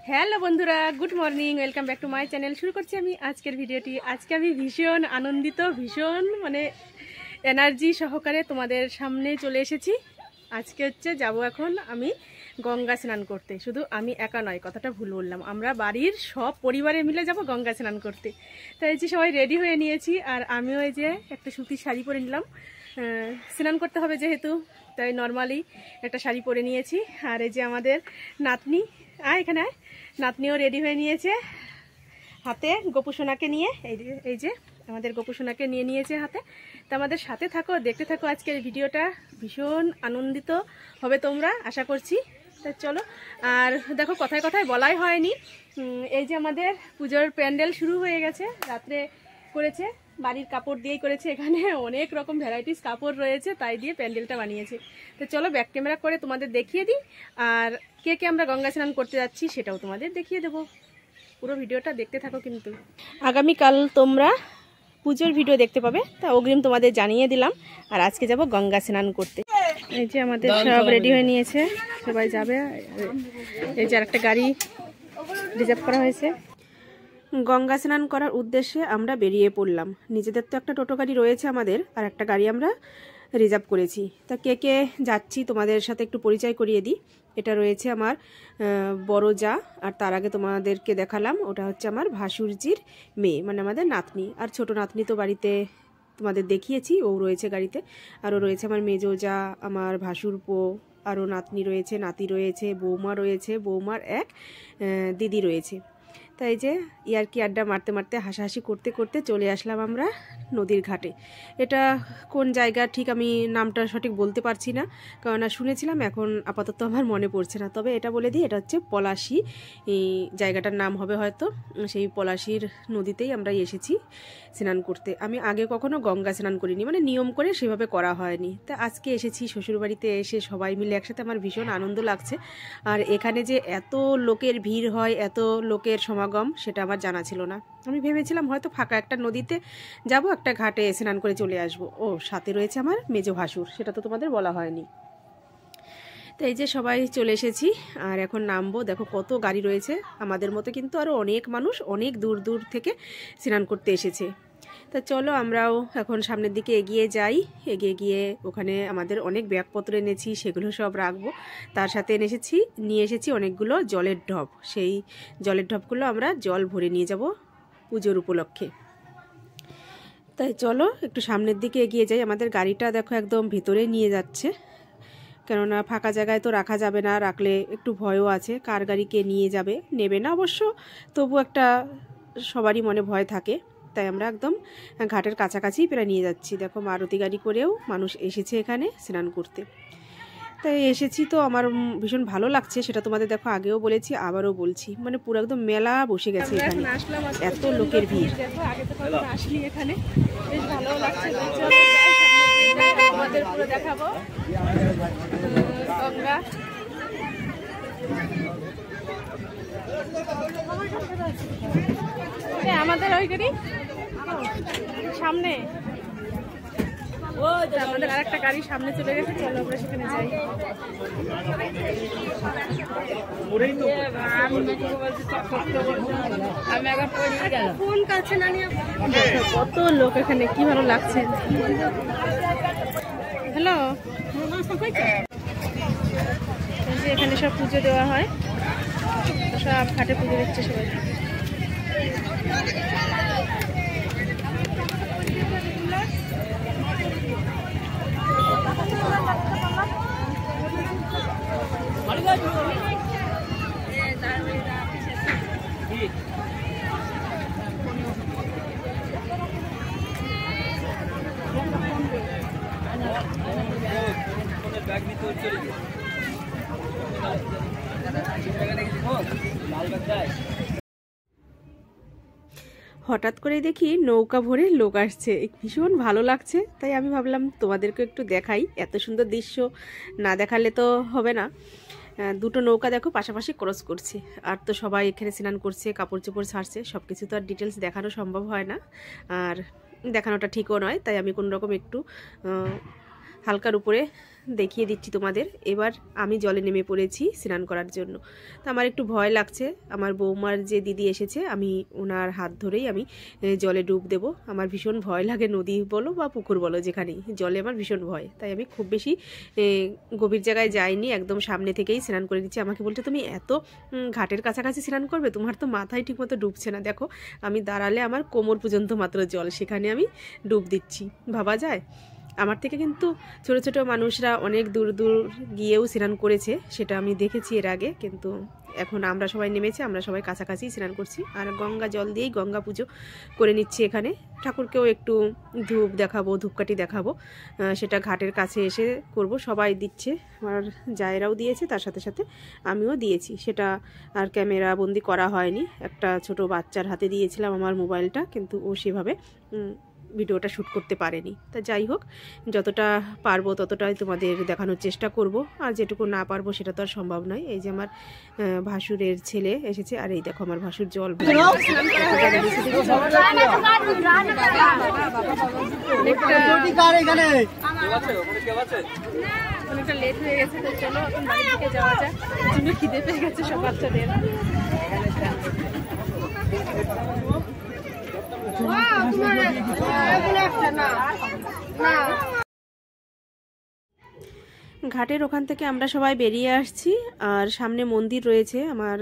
Hello বন্ধুরা, good morning, welcome back to my channel. শুরু করছি আমি আজকের ভিডিওটি। আজকে আমি ভীষণ আনন্দিত, ভীষণ এনার্জি সহকারে তোমাদের সামনে চলে এসেছি। আজকে যাব এখন আমি গঙ্গা স্নান করতে। শুধু আমি একা নয়, কথাটা ভুল বললাম, আমরা বাড়ির সব পরিবারে মিলে যাব গঙ্গা স্নান করতে। তাই সবাই রেডি হয়ে নিয়েছি, আর আমিও এই যে একটা সুতির শাড়ি পরে নিলাম, স্নান করতে হবে যেহেতু, তাই নর্মালি একটা শাড়ি পরে নিয়েছি। আর এই যে আমাদের নাতনি, এখানে নাতনিও রেডি হয়ে নিয়েছে, হাতে গোপুসোনাকে নিয়ে। এই যে আমাদের গোপুসোনাকে নিয়ে নিয়েছে হাতে। তো আমাদের সাথে থাকো, দেখতে থাকো আজকের ভিডিওটা। ভীষণ আনন্দিত হবে তোমরা, আশা করছি। তাই চলো। আর দেখো, কথায় কথায় বলাই হয়নি, এই যে আমাদের পুজোর প্যান্ডেল শুরু হয়ে গেছে। রাত্রে করেছে, বাড়ির কাপড় দিয়েই করেছে। এখানে অনেক রকম ভ্যারাইটিস কাপড় রয়েছে, তাই দিয়ে প্যান্ডেলটা বানিয়েছে। তো চলো ব্যাক ক্যামেরা করে তোমাদের দেখিয়ে দিই, আর কে কে আমরা গঙ্গা স্নান করতে যাচ্ছি সেটাও তোমাদের দেখিয়ে দেবো। পুরো ভিডিওটা দেখতে থাকো। কিন্তু আগামীকাল তোমরা পুজোর ভিডিও দেখতে পাবে, তা অগ্রিম তোমাদের জানিয়ে দিলাম। আর আজকে যাব গঙ্গা স্নান করতে। এই যে আমাদের সব রেডি হয়ে নিয়েছে, সবাই যাবে। এই যে আরেকটা গাড়ি রিজার্ভ করা হয়েছে। গঙ্গা স্নান করার উদ্দেশ্যে আমরা বেরিয়ে পড়লাম। নিজেদের তো একটা টোটো গাড়ি রয়েছে আমাদের, আর একটা গাড়ি আমরা রিজার্ভ করেছি। তা কে কে যাচ্ছি তোমাদের সাথে একটু পরিচয় করিয়ে দিই। এটা রয়েছে আমার বড় যা, আর তার আগে তোমাদেরকে দেখালাম ওটা হচ্ছে আমার ভাসুরজির মেয়ে, মানে আমাদের নাতনি। আর ছোট নাতনি তো বাড়িতে তোমাদের দেখিয়েছি, ও রয়েছে গাড়িতে। আরও রয়েছে আমার মেজো যা, আমার ভাসুরপো, আরও নাতনি রয়েছে, নাতি রয়েছে, বৌমা রয়েছে, বৌমার এক দিদি রয়েছে। তাই যে ইয়ার্কি আড্ডা মারতে মারতে, হাসাহাসি করতে করতে চলে আসলাম আমরা নদীর ঘাটে। এটা কোন জায়গা ঠিক আমি নামটা সঠিক বলতে পারছি না, কারণ শুনেছিলাম, এখন আপাতত আমার মনে পড়ছে না। তবে এটা বলে দিই, এটা হচ্ছে পলাশী, এই জায়গাটার নাম হবে হয়তো। সেই পলাশীর নদীতেই আমরা এসেছি স্নান করতে। আমি আগে কখনো গঙ্গা স্নান করিনি, মানে নিয়ম করে সেভাবে করা হয়নি। তা আজকে এসেছি শ্বশুরবাড়িতে, এসে সবাই মিলে একসাথে আমার ভীষণ আনন্দ লাগছে। আর এখানে যে এত লোকের ভিড় হয়, এত লোকের সমাগম, সেটা আমার জানা ছিল না। আমি ভেবেছিলাম হয়তো ফাঁকা একটা নদীতে যাব, একটা ঘাটে স্নান করে চলে আসবো। ও সাথে রয়েছে আমার মেজো ভাসুর, সেটা তো তোমাদের বলা হয়নি। তো এই যে সবাই চলে এসেছি, আর এখন নামবো। দেখো কত গাড়ি রয়েছে, আমাদের মতো কিন্তু আরও অনেক মানুষ অনেক দূর দূর থেকে স্নান করতে এসেছে। তা চলো আমরাও এখন সামনের দিকে এগিয়ে যাই। এগিয়ে গিয়ে ওখানে আমাদের অনেক ব্যাগপত্র এনেছি, সেগুলো সব রাখবো। তার সাথে নিয়ে এসেছি অনেকগুলো জলের ঢপ। সেই জলের ঢপগুলো আমরা জল ভরে নিয়ে যাব পুজোর উপলক্ষে। তাই চলো একটু সামনের দিকে এগিয়ে যাই। আমাদের গাড়িটা দেখো একদম ভিতরে নিয়ে যাচ্ছে, কেননা ফাঁকা জায়গায় তো রাখা যাবে না, রাখলে একটু ভয়ও আছে, কার গাড়ি কে নিয়ে যাবে, নেবে না অবশ্য, তবু একটা সবারই মনে ভয় থাকে। তাই আমরা একদম ঘাটের কাছাকাছি প্রায় নিয়ে যাচ্ছি। দেখো মারুতি গাড়ি করেও মানুষ এসেছে এখানে স্নান করতে। তাই এসেছি তো আমার ভীষণ ভালো লাগছে, সেটা তোমাদের দেখো আগেও বলেছি, আবারও বলছি, মানে পুরো একদম মেলা বসে গেছে এখানে, এত লোকের ভিড়। দেখো আগে তো কখনো আসলি এখানে, বেশ ভালো লাগছে। আমাদের পুরো দেখাবো গঙ্গা। আমাদের ওই গাড়ি সামনে, আমাদের আর একটা গাড়ি সামনে চলে গেছে, চলো আমরা সেখানে যাই। ফোন কাছে না নিয়ে কত লোক এখানে, কি ভালো লাগছে। হ্যালো, এখানে সব পুজো দেওয়া হয়, সব ঘাটে পুজো দিচ্ছে সবাই। হঠাৎ করে দেখি নৌকা ভরে লোক আসছে, ভীষণ ভালো লাগছে। তাই আমি ভাবলাম তোমাদেরকে একটু দেখাই, এত সুন্দর দৃশ্য না দেখালে তো হবে না। দুটো নৌকা দেখো পাশাপাশি ক্রস করছে, আর তো সবাই এখানে স্নান করছে, কাপড় চোপড় ছাড়ছে। সব কিছু তো আর ডিটেলস দেখানো সম্ভব হয় না, আর দেখানোটা ঠিকও নয়। তাই আমি কোনোরকম একটু হালকার উপরে দেখিয়ে দিচ্ছি তোমাদের। এবার আমি জলে নেমে পড়েছি স্নান করার জন্য। তো আমার একটু ভয় লাগছে, আমার বৌমার যে দিদি এসেছে আমি ওনার হাত ধরেই আমি জলে ডুব দেব। আমার ভীষণ ভয় লাগে, নদী বলো বা পুকুর বলো যেখানেই, জলে আমার ভীষণ ভয়। তাই আমি খুব বেশি গভীর জায়গায় যাইনি, একদম সামনে থেকেই স্নান করে দিচ্ছি। আমাকে বলছে তুমি এত ঘাটের কাছাকাছি স্নান করবে, তোমার তো মাথায় ঠিকমতো ডুবছে না। দেখো আমি দাঁড়ালে আমার কোমর পর্যন্ত মাত্র জল, সেখানে আমি ডুব দিচ্ছি। ভাবা যায়? আমার থেকে কিন্তু ছোট ছোট মানুষরা অনেক দূর দূর গিয়েও স্নান করেছে, সেটা আমি দেখেছি এর আগে। কিন্তু এখন আমরা সবাই নেমেছি, আমরা সবাই কাছাকাছি স্নান করছি। আর গঙ্গা জল দিয়েই গঙ্গা পুজো করে নিচ্ছি এখানে। ঠাকুরকেও একটু ধূপ দেখাবো, ধূপকাঠি দেখাবো, সেটা ঘাটের কাছে এসে করব। সবাই দিচ্ছে, আমার জায়েরাও দিয়েছে, তার সাথে সাথে আমিও দিয়েছি। সেটা আর ক্যামেরা বন্দি করা হয়নি, একটা ছোট বাচ্চার হাতে দিয়েছিলাম আমার মোবাইলটা, কিন্তু ও সেভাবে ভিডিওটা শ্যুট করতে পারেনি। তা যাই হোক, যতটা পারবো ততটাই তোমাদের দেখানোর চেষ্টা করব, আর যেটুকু না পারবো সেটা তো আর সম্ভব নয়। এই যে আমার ভাসুরের ছেলে এসেছে, আর এই দেখো আমার ভাসুর জল অনেকটা লেট হয়ে গেছে। তো চলো এখন বাড়ির দিকে যাওয়া যায়, খিদে পেয়ে গেছে সব বাচ্চাদের। ঘাটের ওখান থেকে আমরা সবাই বেরিয়ে আসছি, আর সামনে মন্দির রয়েছে। আমার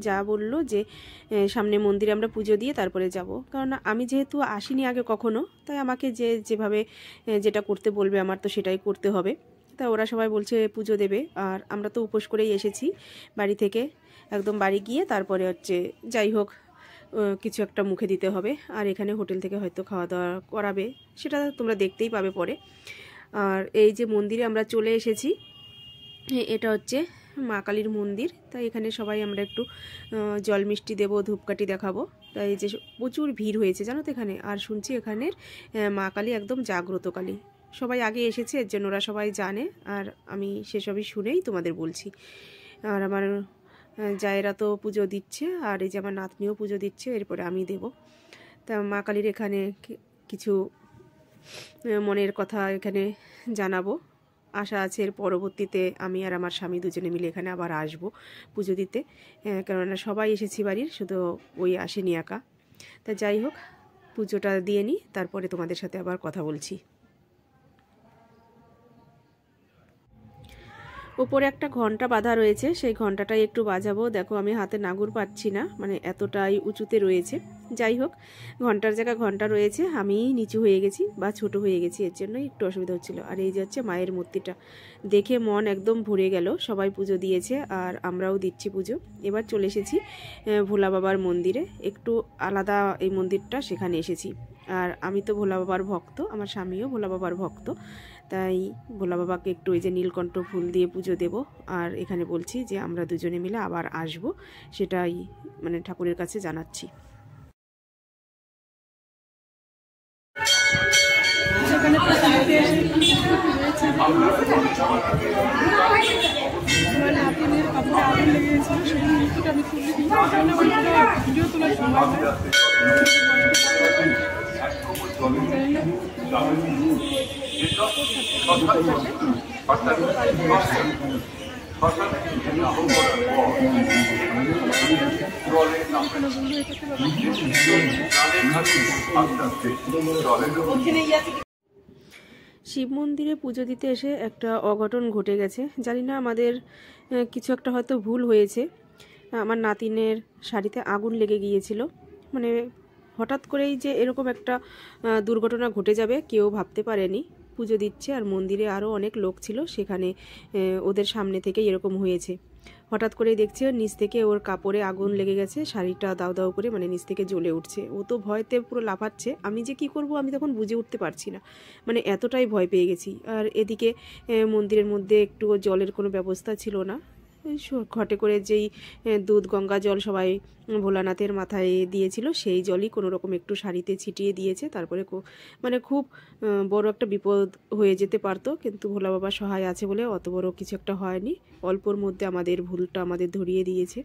যা বললো যে সামনে মন্দিরে আমরা পুজো দিয়ে তারপরে যাব, কারণ আমি যেহেতু আসিনি আগে কখনো, তাই আমাকে যেভাবে যেটা করতে বলবে আমার তো সেটাই করতে হবে। তা ওরা সবাই বলছে পুজো দেবে, আর আমরা তো উপোস করেই এসেছি বাড়ি থেকে। একদম বাড়ি গিয়ে তারপরে হচ্ছে যাই হোক কিছু একটা মুখে দিতে হবে, আর এখানে হোটেল থেকে হয়তো খাওয়া দাওয়া করাবে, সেটা তোমরা দেখতেই পাবে পরে। আর এই যে মন্দিরে আমরা চলে এসেছি, এটা হচ্ছে মা কালীর মন্দির। তাই এখানে সবাই আমরা একটু জল মিষ্টি দেবো, ধূপকাঠি দেখাবো। তাই যে প্রচুর ভিড় হয়েছে জানো তো এখানে। আর শুনছি এখানের মা কালী একদম জাগ্রত কালী, সবাই আগে এসেছে এর জন্য ওরা সবাই জানে, আর আমি সেসবই শুনেই তোমাদের বলছি। আর আমার জায়েরা তো পুজো দিচ্ছে, আর এই যে আমার নাতনিও পুজো দিচ্ছে, এরপরে আমি দেব। তা মা কালীর এখানে কিছু মনের কথা এখানে জানাবো, আশা আছে এর পরবর্তীতে আমি আর আমার স্বামী দুজনে মিলে এখানে আবার আসবো পুজো দিতে, কেননা সবাই এসেছি বাড়ির, শুধু ওই আসেনি একা। তা যাই হোক, পুজোটা দিয়ে নিই, তারপরে তোমাদের সাথে আবার কথা বলছি। ওপরে একটা ঘন্টা বাঁধা রয়েছে, সেই ঘন্টাটাই একটু বাজাবো। দেখো আমি হাতে নাগুর পাচ্ছি না, মানে এতটাই উঁচুতে রয়েছে। যাই হোক, ঘন্টার জায়গায় ঘন্টা রয়েছে, আমি নিচু হয়ে গেছি বা ছোট হয়ে গেছি, এর জন্যই একটু অসুবিধা হচ্ছিল। আর এই যে হচ্ছে মায়ের মূর্তিটা, দেখে মন একদম ভরে গেল। সবাই পুজো দিয়েছে আর আমরাও দিচ্ছি পুজো। এবার চলে এসেছি ভোলা বাবার মন্দিরে, একটু আলাদা এই মন্দিরটা, সেখানে এসেছি। আর আমি তো ভোলা বাবার ভক্ত, আমার স্বামীও ভোলা বাবার ভক্ত, তাই ভোলা বাবাকে একটু ওই যে নীলকণ্ঠ ফুল দিয়ে পুজো দেব। আর এখানে বলছি যে আমরা দুজনে মিলে আবার আসব, সেটাই মানে ঠাকুরের কাছে জানাচ্ছি। শিব মন্দিরে পুজো দিতে এসে একটা অঘটন ঘটে গেছে, জানি না আমাদের কিছু একটা হয়তো ভুল হয়েছে। আমার নাতিনের শাড়িতে আগুন লেগে গিয়েছিল, মানে হঠাৎ করেই যে এরকম একটা দুর্ঘটনা ঘটে যাবে কেউ ভাবতে পারেনি। পুজো দিচ্ছে আর মন্দিরে আরও অনেক লোক ছিল, সেখানে ওদের সামনে থেকেই এরকম হয়েছে। হঠাৎ করেই দেখছে নিচ থেকে ওর কাপড়ে আগুন লেগে গেছে, শাড়িটা দাউ দাউ করে মানে নিচ থেকে জ্বলে উঠছে। ও তো ভয়তে পুরো লাফাচ্ছে, আমি যে কি করব আমি তখন বুঝে উঠতে পারছি না, মানে এতটাই ভয় পেয়ে গেছি। আর এদিকে মন্দিরের মধ্যে একটু জলের কোনো ব্যবস্থা ছিল না, ঘটে করে যেই দুধ গঙ্গা জল সবাই ভোলানাথের মাথায় দিয়েছিল, সেই জলই কোনো রকম একটু শাড়িতে ছিটিয়ে দিয়েছে। তারপরে মানে খুব বড় একটা বিপদ হয়ে যেতে পারতো, কিন্তু ভোলা বাবা সহায় আছে বলে অত বড় কিছু একটা হয়নি। অল্পর মধ্যে আমাদের ভুলটা আমাদের ধরিয়ে দিয়েছে।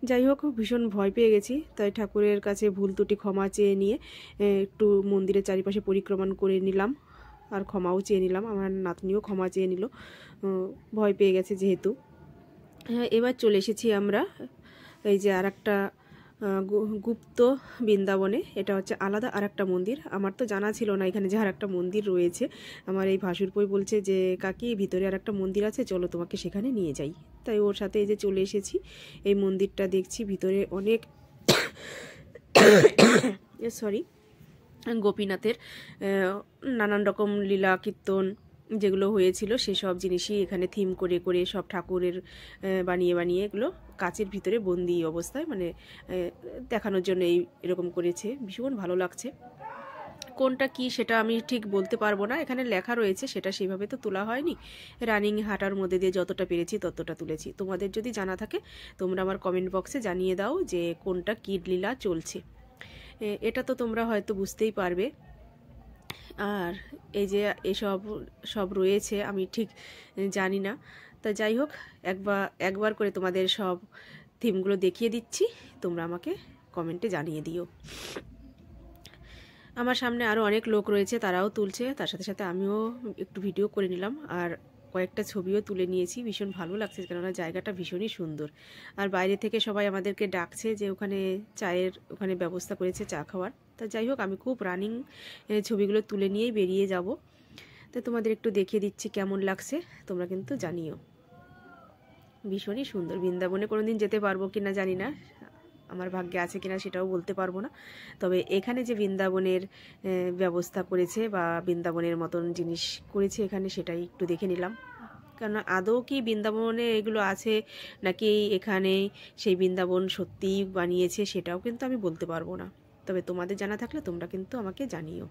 যাই হোক, ভীষণ ভয় পেয়ে গেছি, তাই ঠাকুরের কাছে ভুল ত্রুটি ক্ষমা চেয়ে নিয়ে একটু মন্দিরের চারিপাশে পরিক্রমণ করে নিলাম। আর ক্ষমাও চেয়ে নিলাম। আমার নাতনিও ক্ষমা চেয়ে নিল, ভয় পেয়ে গেছে যেহেতু। হ্যাঁ, এবার চলে এসেছি আমরা এই যে আর একটা গুপ্ত বৃন্দাবনে। এটা হচ্ছে আলাদা আর একটা মন্দির। আমার তো জানা ছিল না এখানে যে আর একটা মন্দির রয়েছে। আমার এই ভাসুরপোই বলছে যে কাকি ভিতরে আর একটা মন্দির আছে, চলো তোমাকে সেখানে নিয়ে যাই। তাই ওর সাথে এই যে চলে এসেছি। এই মন্দিরটা দেখছি ভিতরে অনেক সরি গোপীনাথের নানান রকম লীলা কীর্তন যেগুলো হয়েছিল সেসব জিনিসই এখানে থিম করে করে সব ঠাকুরের বানিয়ে বানিয়ে এগুলো কাচের ভিতরে বন্দি অবস্থায় মানে দেখানোর জন্য এরকম করেছে। ভীষণ ভালো লাগছে। কোনটা কি সেটা আমি ঠিক বলতে পারবো না, এখানে লেখা রয়েছে, সেটা সেইভাবে তো তোলা হয়নি। রানিং হাঁটার মধ্যে দিয়ে যতটা পেরেছি ততটা তুলেছি। তোমাদের যদি জানা থাকে তোমরা আমার কমেন্ট বক্সে জানিয়ে দাও যে কোনটা কী লীলা চলছে। এটা তো তোমরা হয়তো বুঝতেই পারবে। আর এই যে সব রয়েছে আমি ঠিক জানি না, তা যাই হোক একবার করে তোমাদের সব থিমগুলো দেখিয়ে দিচ্ছি, তোমরা আমাকে কমেন্টে জানিয়ে দিও। আমার সামনে আরও অনেক লোক রয়েছে, তারাও তুলছে, তার সাথে সাথে আমিও একটু ভিডিও করে নিলাম আর কয়েকটা ছবিও তুলে নিয়েছি। ভীষণ ভালো লাগছে কেননা জায়গাটা ভীষণই সুন্দর। আর বাইরে থেকে সবাই আমাদেরকে ডাকছে যে ওখানে চায়ের ওখানে ব্যবস্থা করেছে চা খাওয়ার। তা যাই হোক আমি খুব রানিং ছবিগুলো তুলে নিয়েই বেরিয়ে যাব। তো তোমাদের একটু দেখিয়ে দিচ্ছি কেমন লাগছে, তোমরা কিন্তু জানিও। ভীষণই সুন্দর। বৃন্দাবনে কোনোদিন যেতে পারবো কিনা জানি না, আমার ভাগ্যে আছে কিনা সেটাও বলতে পারবো না। তবে এখানে যে বৃন্দাবনের ব্যবস্থা করেছে বা বৃন্দাবনের মতন জিনিস করেছে এখানে, সেটাই একটু দেখে নিলাম। কারণ আদৌ কি বৃন্দাবনে এগুলো আছে নাকি এখানে সেই বৃন্দাবন সত্যিই বানিয়েছে সেটাও কিন্তু আমি বলতে পারবো না। তবে তোমাদের জানা থাকলে তোমরা কিন্তু আমাকে জানিও।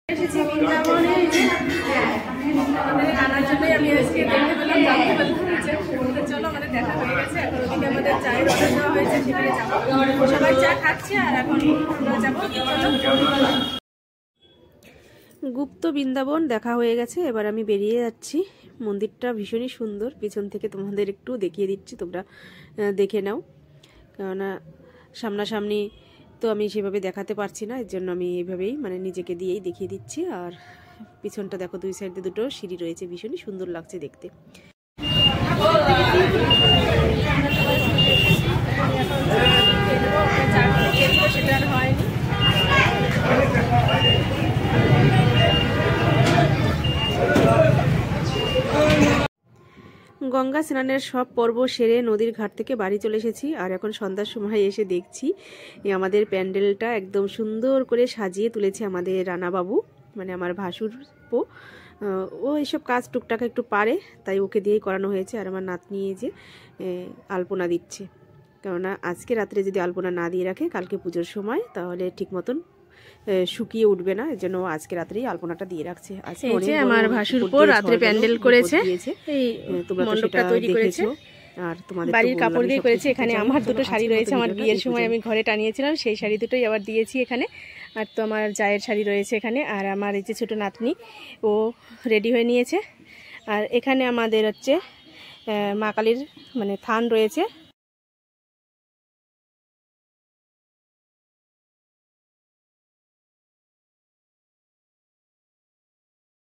এসেছি বৃন্দাবনে, আমাদের আনার জন্যই আমি আজকে দেখতে পেলাম, জানতে পারলাম। চলো আমাদের দেখা হয়ে গেছে, এখন ওদিকে আমাদের চায়ের অর্ডার দেওয়া হয়েছে, সেখানে যাবো। সবাই চা খাচ্ছে আর এখন আমরা যাবো। গুপ্ত বৃন্দাবন দেখা হয়ে গেছে, এবার আমি বেরিয়ে যাচ্ছি। মন্দিরটা ভীষণই সুন্দর, পিছন থেকে তোমাদের একটু দেখিয়ে দিচ্ছি, তোমরা দেখে নাও। কেননা সামনাসামনি তো আমি সেভাবে দেখাতে পারছি না, এর জন্য আমি এইভাবেই মানে নিজেকে দিয়েই দেখিয়ে দিচ্ছি। আর পিছনটা দেখো, দুই সাইডে দুটো সিঁড়ি রয়েছে, ভীষণই সুন্দর লাগছে দেখতে। সেটা আর হয়নি। গঙ্গা স্নানের সব পর্ব সেরে নদীর ঘাট থেকে বাড়ি চলে এসেছি। আর এখন সন্ধ্যার সময় এসে দেখছি আমাদের প্যান্ডেলটা একদম সুন্দর করে সাজিয়ে তুলেছে আমাদের রানাবাবু, মানে আমার ভাসুরপো। ও এইসব কাজ টুকটাক একটু পারে, তাই ওকে দিয়েই করানো হয়েছে। আর আমার নাতনি যে আলপনা দিচ্ছে, কেননা আজকে রাত্রে যদি আলপনা না দিয়ে রাখে কালকে পুজোর সময় তাহলে ঠিক মতন শুকিয়ে উঠবে না, এর জন্য আজকে রাত্রেই আলপনাটা দিয়ে রাখছে। আজকে আমার ভাসুরপো রাত্রে প্যান্ডেল করেছে, এই মণ্ডপটা তৈরি করেছে আর তোমাদের বাড়ির কাপড় দিয়ে করেছে। এখানে আমার দুটো শাড়ি রয়েছে, আমার বিয়ের সময় আমি ঘরে টানিয়েছিলাম, সেই শাড়ি দুটোই আবার দিয়েছি এখানে। আর তো আমার জায়ের শাড়ি রয়েছে এখানে। আর আমার এই যে ছোটো নাতনি, ও রেডি হয়ে নিয়েছে। আর এখানে আমাদের হচ্ছে মা কালীর মানে থান রয়েছে,